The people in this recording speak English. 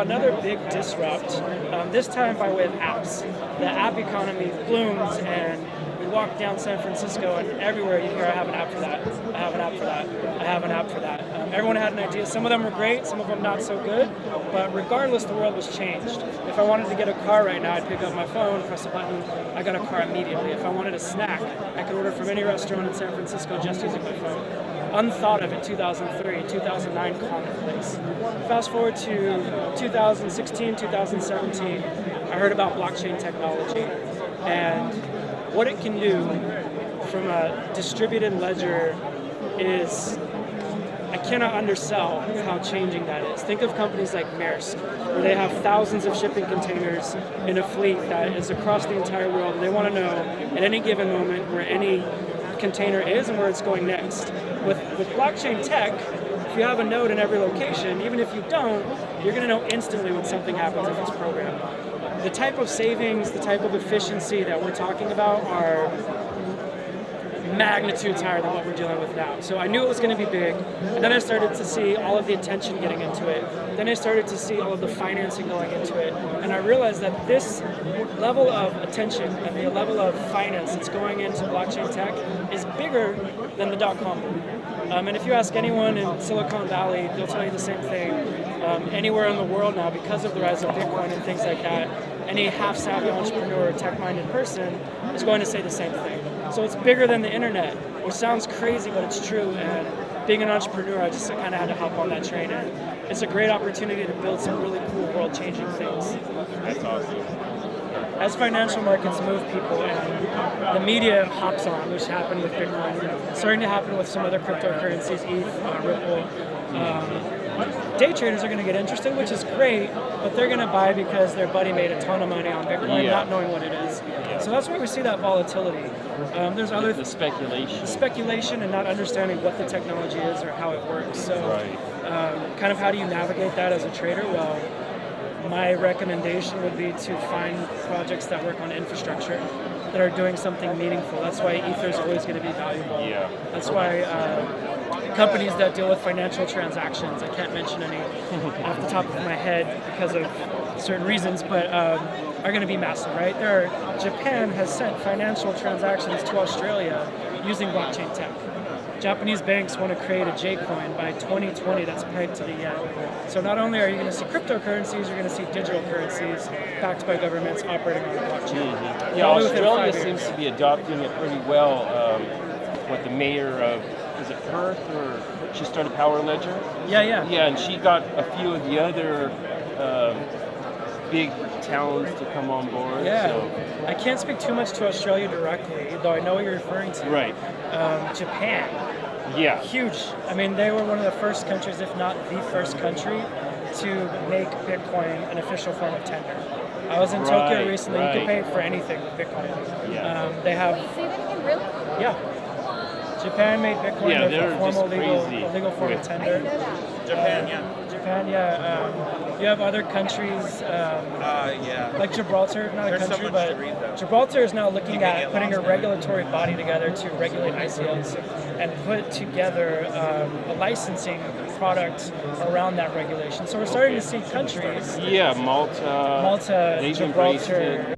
another big disrupt, this time by way of apps. The app economy blooms, and we walk down San Francisco, and everywhere you hear, I have an app for that, I have an app for that, I have an app for that. Everyone had an idea. Some of them were great, some of them not so good, but regardless, the world was changed. If I wanted to get a car right now, I'd pick up my phone, press a button, I got a car immediately. If I wanted a snack, I could order from any restaurant in San Francisco just using my phone. Unthought of in 2003, 2009 commonplace. Fast forward to 2016, 2017, I heard about blockchain technology and what it can do from a distributed ledger is, I cannot undersell how changing that is. Think of companies like Maersk, where they have thousands of shipping containers in a fleet that is across the entire world. They want to know at any given moment where any container is and where it's going next. With blockchain tech, if you have a node in every location, even if you don't, you're going to know instantly when something happens if it's programmed. The type of savings, the type of efficiency that we're talking about are magnitudes higher than what we're dealing with now. So I knew it was going to be big, and then I started to see all of the attention getting into it. Then I started to see all of the financing going into it, and I realized that this level of attention and the level of finance that's going into blockchain tech is bigger than the dot-com boom. And if you ask anyone in Silicon Valley, they'll tell you the same thing. Anywhere in the world now, because of the rise of Bitcoin and things like that, any half-savvy entrepreneur or tech-minded person is going to say the same thing. So it's bigger than the internet, which sounds crazy, but it's true. And being an entrepreneur, I just kind of had to hop on that train. And it's a great opportunity to build some really cool world-changing things. That's awesome. As financial markets move people and the media hops on, which happened with Bitcoin, it's starting to happen with some other cryptocurrencies, ETH, Ripple. Day traders are going to get interested, which is great, but they're going to buy because their buddy made a ton of money on Bitcoin, not knowing what it is. So that's where we see that volatility. There's other the speculation. Speculation and not understanding what the technology is or how it works. So kind of how do you navigate that as a trader? Well, my recommendation would be to find projects that work on infrastructure, that are doing something meaningful. That's why Ether is always going to be valuable. Yeah. That's why companies that deal with financial transactions, I can't mention any off the top of my head because of certain reasons, but are going to be massive, right? Japan has sent financial transactions to Australia using blockchain tech. Japanese banks want to create a J-coin by 2020 that's pegged to the yen. So not only are you going to see cryptocurrencies, you're going to see digital currencies backed by governments operating on the blockchain. Mm-hmm. Yeah, Australia seems to be adopting it pretty well. What the mayor of, is it Perth, or she started Power Ledger? Yeah. Yeah, and she got a few of the other big towns to come on board. Yeah, so. I can't speak too much to Australia directly, though I know what you're referring to. Right. Japan. Yeah. Huge. I mean, they were one of the first countries, if not the first country, to make Bitcoin an official form of tender. I was in Tokyo recently. You can pay for anything with Bitcoin. Yeah. They have. Say that again, really? Yeah. Japan made Bitcoin a formal legal form of tender. Japan, you have other countries like Gibraltar, not a country, but Gibraltar is now looking at putting a regulatory body together to regulate ICOs and put together a licensing product around that regulation. So we're starting to see countries. Yeah, Malta. Gibraltar.